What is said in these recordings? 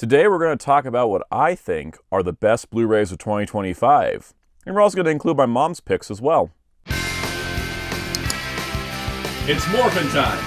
Today we're going to talk about what I think are the best Blu-rays of 2025. And we're also going to include my mom's picks as well. It's morphin' time!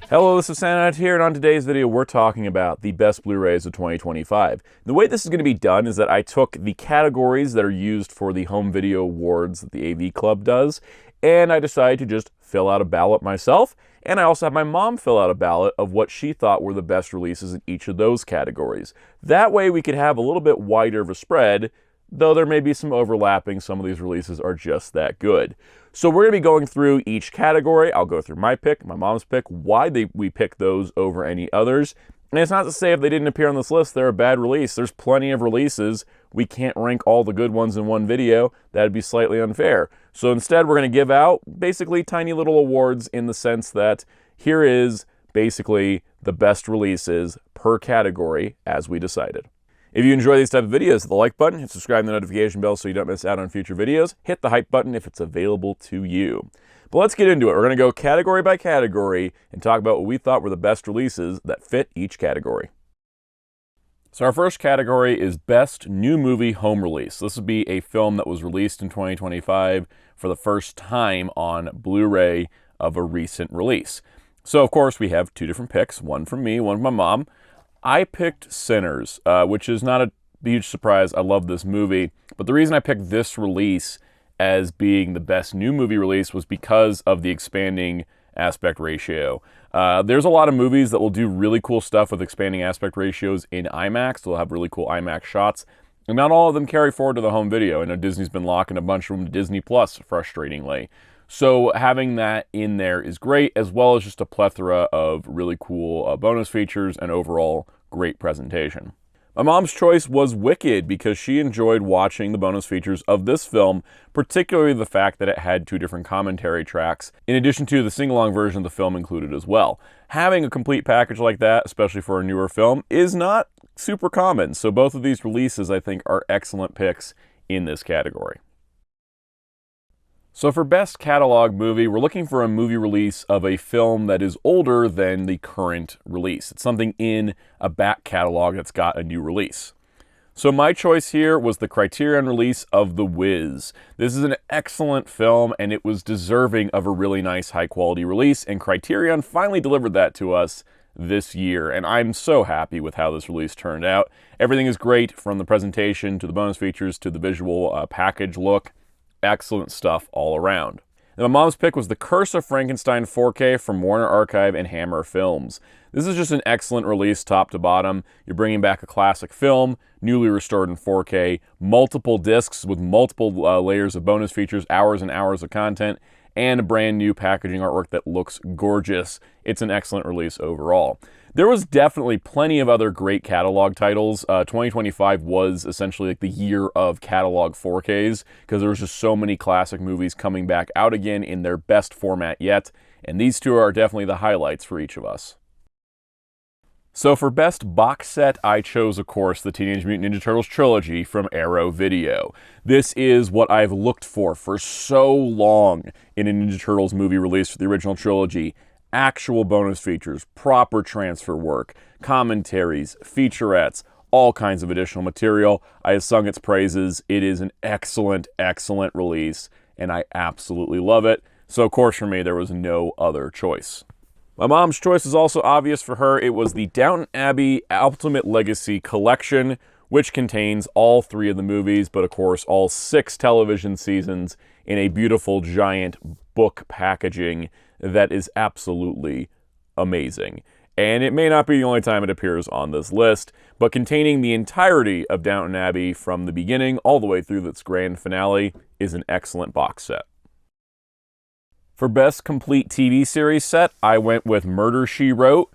Hello, this is Soundout here, and on today's video we're talking about the best Blu-rays of 2025. The way this is going to be done is that I took the categories that are used for the home video awards that the AV Club does, and I decided to just fill out a ballot myself, and I also had my mom fill out a ballot of what she thought were the best releases in each of those categories. That way we could have a little bit wider of a spread, though there may be some overlapping. Some of these releases are just that good. So we're going to be going through each category. I'll go through my pick, my mom's pick, why we pick those over any others. And it's not to say if they didn't appear on this list, they're a bad release. There's plenty of releases. We can't rank all the good ones in one video. That'd be slightly unfair. So instead, we're going to give out basically tiny little awards in the sense that here is basically the best releases per category as we decided. If you enjoy these type of videos, hit the like button, hit subscribe and the notification bell so you don't miss out on future videos. Hit the hype button if it's available to you. But let's get into it. We're going to go category by category and talk about what we thought were the best releases that fit each category. So our first category is Best New Movie Home Release. This would be a film that was released in 2025 for the first time on Blu-ray of a recent release. So of course we have two different picks, one from me, one from my mom. I picked Sinners, which is not a huge surprise. I love this movie. But the reason I picked this release as being the best new movie release was because of the expanding aspect ratio. There's a lot of movies that will do really cool stuff with expanding aspect ratios in IMAX. They'll have really cool IMAX shots. And not all of them carry forward to the home video. I know Disney's been locking a bunch of them to Disney Plus, frustratingly. So having that in there is great, as well as just a plethora of really cool bonus features and overall great presentation. My mom's choice was Wicked because she enjoyed watching the bonus features of this film, particularly the fact that it had two different commentary tracks, in addition to the sing-along version of the film included as well. Having a complete package like that, especially for a newer film, is not super common. So both of these releases, I think, are excellent picks in this category. So for Best Catalog Movie, we're looking for a movie release of a film that is older than the current release. It's something in a back catalog that's got a new release. So my choice here was the Criterion release of The Wiz. This is an excellent film, and it was deserving of a really nice high-quality release, and Criterion finally delivered that to us this year, and I'm so happy with how this release turned out. Everything is great, from the presentation to the bonus features to the visual package look. Excellent stuff all around. And my mom's pick was The Curse of Frankenstein 4K from Warner Archive and Hammer Films. This is just an excellent release top to bottom. You're bringing back a classic film, newly restored in 4K, multiple discs with multiple layers of bonus features, hours and hours of content, and a brand new packaging artwork that looks gorgeous. It's an excellent release overall. There was definitely plenty of other great catalog titles. 2025 was essentially like the year of catalog 4Ks because there was just so many classic movies coming back out again in their best format yet, and these two are definitely the highlights for each of us. So for Best Box Set, I chose, of course, the Teenage Mutant Ninja Turtles trilogy from Arrow Video. This is what I've looked for so long in a Ninja Turtles movie release for the original trilogy. Actual bonus features, proper transfer work, commentaries, featurettes, all kinds of additional material. I have sung its praises. It is an excellent, excellent release, and I absolutely love it. So, of course, for me, there was no other choice. My mom's choice is also obvious for her. It was the Downton Abbey Ultimate Legacy Collection, which contains all three of the movies, but of course all 6 television seasons in a beautiful giant book packaging that is absolutely amazing. And it may not be the only time it appears on this list, but containing the entirety of Downton Abbey from the beginning all the way through its grand finale is an excellent box set. For Best Complete TV Series Set, I went with Murder, She Wrote.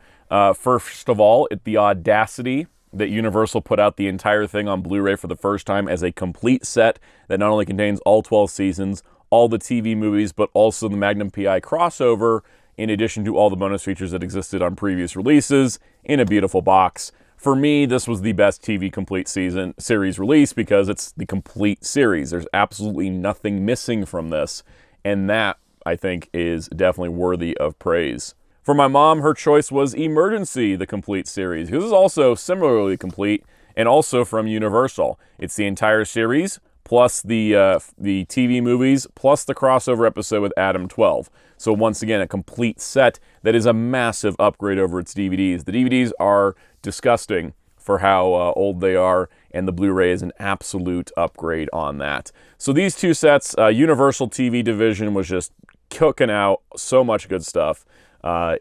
First of all, the audacity that Universal put out the entire thing on Blu-ray for the first time as a complete set that not only contains all 12 seasons, all the TV movies, but also the Magnum PI crossover, in addition to all the bonus features that existed on previous releases, in a beautiful box. For me, this was the best TV complete series release because it's the complete series. There's absolutely nothing missing from this, and that I think is definitely worthy of praise. For my mom, her choice was Emergency, the complete series. This is also similarly complete and also from Universal. It's the entire series, plus the TV movies, plus the crossover episode with Adam 12. So once again, a complete set that is a massive upgrade over its DVDs. The DVDs are disgusting for how old they are, and the Blu-ray is an absolute upgrade on that. So these two sets, Universal TV division was just cooking out so much good stuff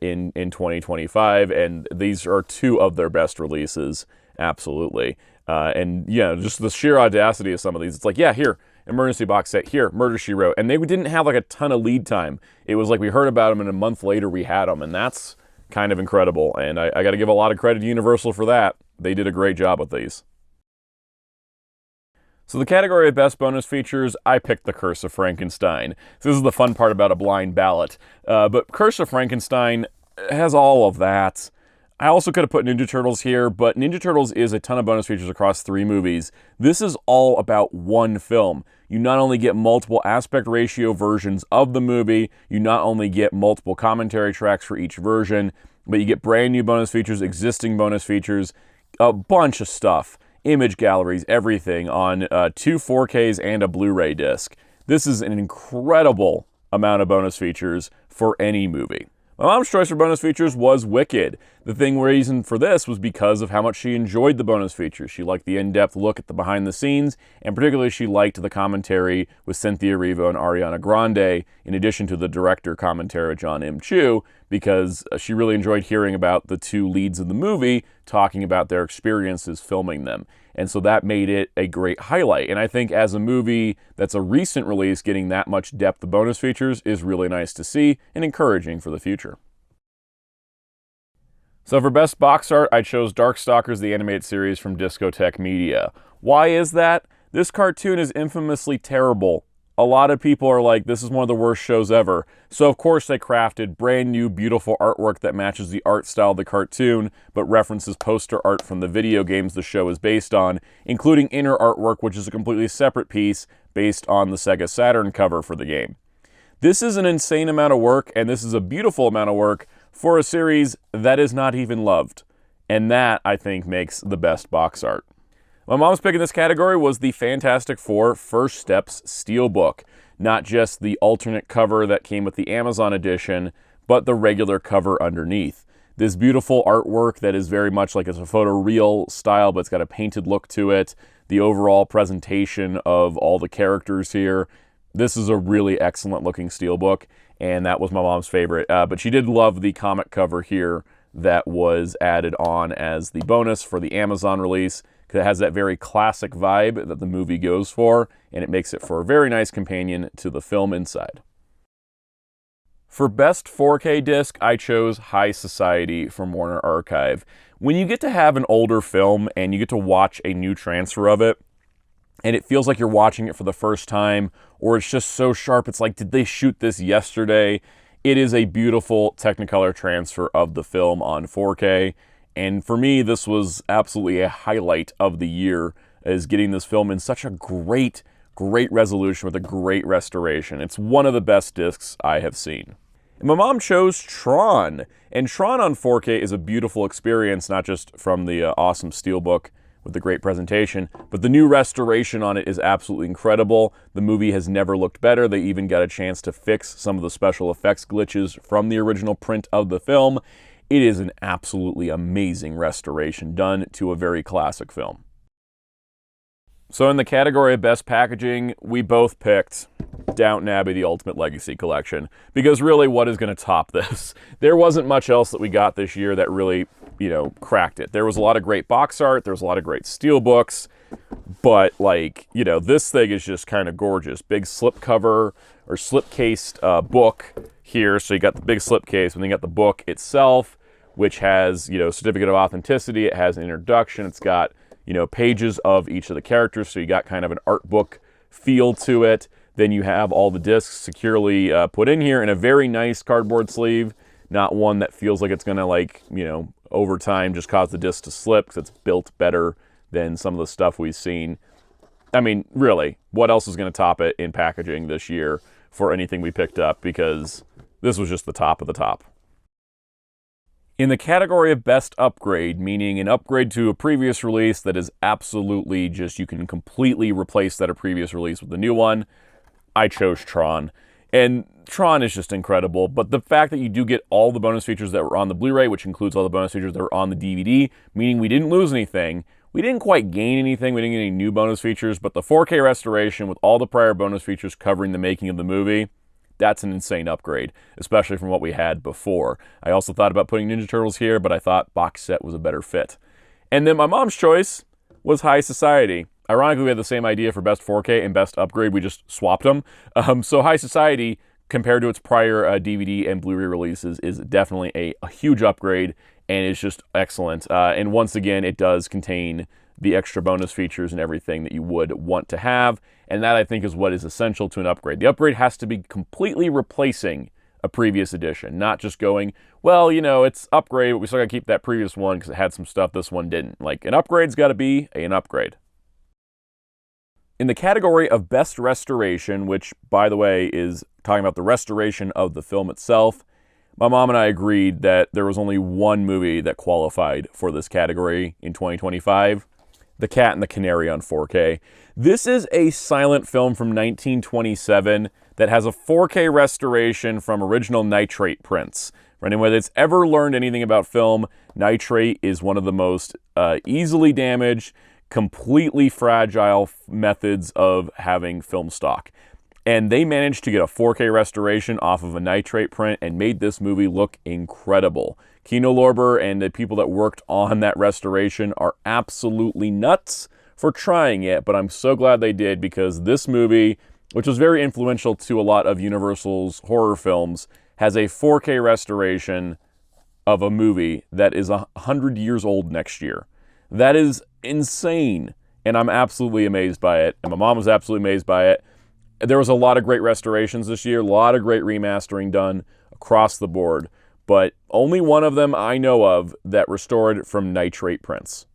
in 2025, and these are two of their best releases, absolutely. And yeah, just the sheer audacity of some of these. It's like, yeah, here, Emergency box set, here, Murder, She Wrote. And they didn't have like a ton of lead time. It was like we heard about them and a month later we had them, and that's kind of incredible. And I got to give a lot of credit to Universal for that. They did a great job with these. So the category of best bonus features, I picked The Curse of Frankenstein. So this is the fun part about a blind ballot. But Curse of Frankenstein has all of that. I also could have put Ninja Turtles here, but Ninja Turtles is a ton of bonus features across 3 movies. This is all about one film. You not only get multiple aspect ratio versions of the movie, you not only get multiple commentary tracks for each version, but you get brand new bonus features, existing bonus features, a bunch of stuff. Image galleries, everything on 2 4Ks and a Blu-ray disc. This is an incredible amount of bonus features for any movie. My mom's choice for bonus features was Wicked. The reason for this was because of how much she enjoyed the bonus features. She liked the in-depth look at the behind the scenes, and particularly she liked the commentary with Cynthia Erivo and Ariana Grande, in addition to the director commentary with John M. Chu, because she really enjoyed hearing about the 2 leads of the movie talking about their experiences filming them. And so that made it a great highlight. And I think as a movie that's a recent release, getting that much depth of bonus features is really nice to see and encouraging for the future. So for best box art, I chose Darkstalkers, the animated series from Discotek Media. Why is that? This cartoon is infamously terrible. A lot of people are like, this is one of the worst shows ever. So of course they crafted brand new beautiful artwork that matches the art style of the cartoon, but references poster art from the video games the show is based on, including inner artwork, which is a completely separate piece based on the Sega Saturn cover for the game. This is an insane amount of work, and this is a beautiful amount of work for a series that is not even loved. And that, I think, makes the best box art. My mom's pick in this category was the Fantastic Four First Steps Steelbook. Not just the alternate cover that came with the Amazon edition, but the regular cover underneath. This beautiful artwork that is very much like it's a photoreal style, but it's got a painted look to it. The overall presentation of all the characters here. This is a really excellent looking Steelbook, and that was my mom's favorite. But she did love the comic cover here that was added on as the bonus for the Amazon release. It has that very classic vibe that the movie goes for, and it makes it for a very nice companion to the film inside. For best 4K disc, I chose High Society from Warner Archive. When you get to have an older film and you get to watch a new transfer of it, and it feels like you're watching it for the first time, or it's just so sharp, it's like, did they shoot this yesterday? It is a beautiful Technicolor transfer of the film on 4K. And for me, this was absolutely a highlight of the year, is getting this film in such a great resolution with a great restoration. It's one of the best discs I have seen. And my mom chose Tron. And Tron on 4K is a beautiful experience, not just from the awesome Steelbook with the great presentation, but the new restoration on it is absolutely incredible. The movie has never looked better. They even got a chance to fix some of the special effects glitches from the original print of the film. It is an absolutely amazing restoration done to a very classic film. So in the category of best packaging, we both picked Downton Abbey: The Ultimate Legacy Collection, because really, what is going to top this? There wasn't much else that we got this year that really, cracked it. There was a lot of great box art, there was a lot of great steelbooks, but this thing is just kind of gorgeous. Big slipcover or slip-cased book here. So you got the big slipcase, and then you got the book itself, which has, certificate of authenticity. It has an introduction. It's got, pages of each of the characters. So you got kind of an art book feel to it. Then you have all the discs securely put in here in a very nice cardboard sleeve. Not one that feels like it's going to, over time just cause the disc to slip, because it's built better than some of the stuff we've seen. I mean, really, what else is going to top it in packaging this year for anything we picked up because this was just the top of the top. In the category of best upgrade, meaning an upgrade to a previous release that is absolutely just, you can completely replace that previous release with a new one, I chose Tron. And Tron is just incredible, but the fact that you do get all the bonus features that were on the Blu-ray, which includes all the bonus features that were on the DVD, meaning we didn't lose anything, we didn't quite gain anything, we didn't get any new bonus features, but the 4K restoration with all the prior bonus features covering the making of the movie, that's an insane upgrade, especially from what we had before. I also thought about putting Ninja Turtles here, but I thought box set was a better fit. And then my mom's choice was High Society. Ironically, we had the same idea for best 4K and best upgrade. We just swapped them. So High Society, compared to its prior DVD and Blu-ray releases, is definitely a huge upgrade, and it's just excellent. And once again, it does contain the extra bonus features and everything that you would want to have, and that I think is what is essential to an upgrade. The upgrade has to be completely replacing a previous edition, not just going, well, you know, it's upgrade, but we still gotta keep that previous one because it had some stuff this one didn't. Like, an upgrade's gotta be an upgrade. In the category of best restoration, which, by the way, is talking about the restoration of the film itself, my mom and I agreed that there was only one movie that qualified for this category in 2025, The Cat and the Canary on 4K. This is a silent film from 1927 that has a 4K restoration from original nitrate prints. For anyone that's ever learned anything about film, nitrate is one of the most easily damaged, completely fragile methods of having film stock. And they managed to get a 4K restoration off of a nitrate print and made this movie look incredible. Kino Lorber and the people that worked on that restoration are absolutely nuts for trying it, but I'm so glad they did because this movie, which was very influential to a lot of Universal's horror films, has a 4K restoration of a movie that is 100 years old next year. That is insane, and I'm absolutely amazed by it, and my mom was absolutely amazed by it. There was a lot of great restorations this year, a lot of great remastering done across the board, but only one of them I know of that restored from nitrate prints.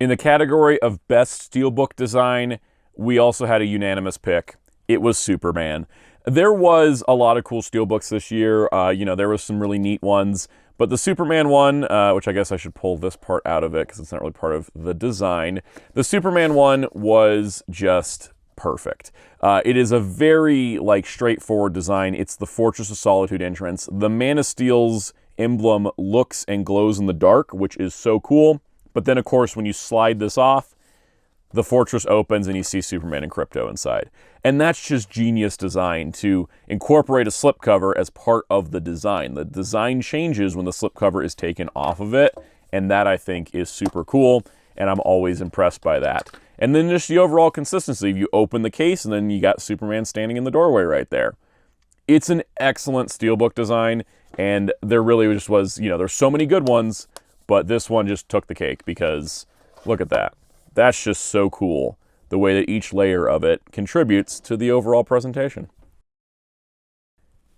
In the category of best Steelbook design, we also had a unanimous pick. It was Superman. There was a lot of cool Steelbooks this year. There was some really neat ones. But the Superman one, which I guess I should pull this part out of it because it's not really part of the design. The Superman one was just perfect. It is a very straightforward design. It's the Fortress of Solitude entrance. The Man of Steel's emblem looks and glows in the dark, which is so cool. But then, of course, when you slide this off, the fortress opens and you see Superman and Krypto inside. And that's just genius design to incorporate a slipcover as part of the design. The design changes when the slipcover is taken off of it, and that I think is super cool, and I'm always impressed by that. And then just the overall consistency. You open the case and then you got Superman standing in the doorway right there. It's an excellent Steelbook design, and there really just was, there's so many good ones, but this one just took the cake because look at that. That's just so cool, the way that each layer of it contributes to the overall presentation.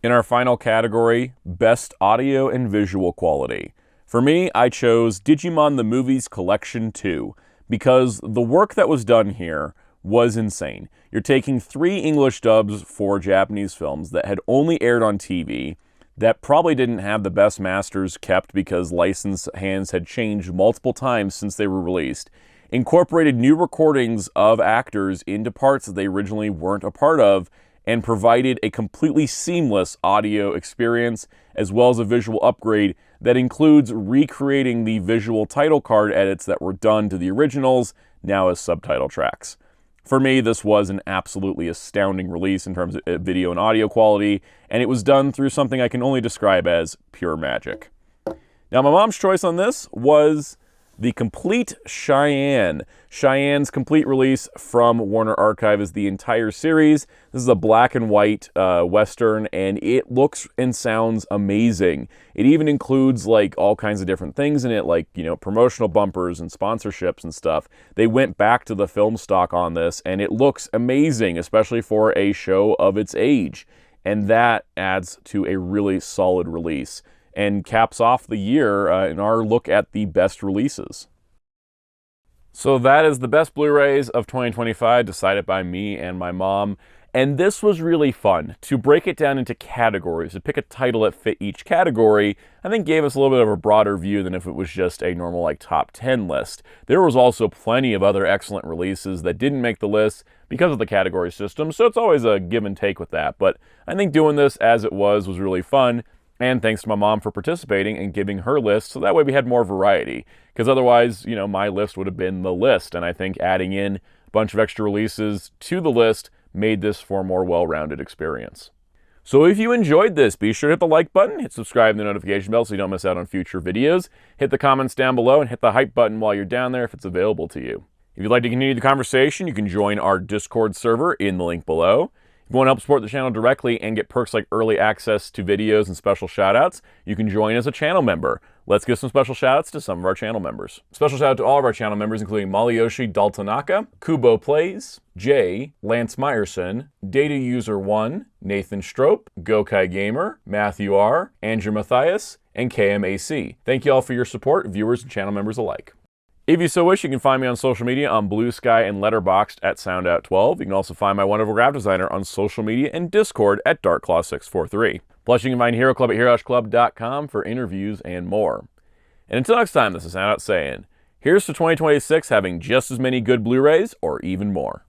In our final category, Best Audio and Visual Quality. For me, I chose Digimon the Movies Collection 2, because the work that was done here was insane. You're taking 3 English dubs for Japanese films that had only aired on TV, that probably didn't have the best masters kept because license hands had changed multiple times since they were released, incorporated new recordings of actors into parts that they originally weren't a part of, and provided a completely seamless audio experience as well as a visual upgrade that includes recreating the visual title card edits that were done to the originals, now as subtitle tracks. For me, this was an absolutely astounding release in terms of video and audio quality, and it was done through something I can only describe as pure magic. Now, my mom's choice on this was the complete Cheyenne. Cheyenne's complete release from Warner Archive is the entire series. This is a black and white Western, and it looks and sounds amazing. It even includes all kinds of different things in it, promotional bumpers and sponsorships and stuff. They went back to the film stock on this, and it looks amazing, especially for a show of its age. And that adds to a really solid release and caps off the year in our look at the best releases. So that is the best Blu-rays of 2025 decided by me and my mom. And this was really fun. To break it down into categories, to pick a title that fit each category, I think gave us a little bit of a broader view than if it was just a normal like top 10 list. There was also plenty of other excellent releases that didn't make the list because of the category system, so it's always a give and take with that. But I think doing this as it was really fun, and thanks to my mom for participating and giving her list, so that way we had more variety. Because otherwise, you know, my list would have been the list, and I think adding in a bunch of extra releases to the list made this for a more well-rounded experience. So if you enjoyed this, be sure to hit the like button, hit subscribe and the notification bell so you don't miss out on future videos, hit the comments down below, and hit the hype button while you're down there if it's available to you. If you'd like to continue the conversation, you can join our Discord server in the link below. If you want to help support the channel directly and get perks like early access to videos and special shoutouts, you can join as a channel member. Let's give some special shoutouts to some of our channel members. Special shout out to all of our channel members, including Maliyoshi Daltonaka, Kubo Plays, Jay, Lance Meyerson, Data User 1, Nathan Strope, Gokai Gamer, Matthew R, Andrew Matthias, and KMAC. Thank you all for your support, viewers and channel members alike. If you so wish, you can find me on social media on Blue Sky and Letterboxd at Soundout12. You can also find my wonderful graphic designer on social media and Discord at DarkClaw643. Plus, you can find Hero Club at HeroClub.com for interviews and more. And until next time, this is Soundout saying, here's to 2026 having just as many good Blu-rays or even more.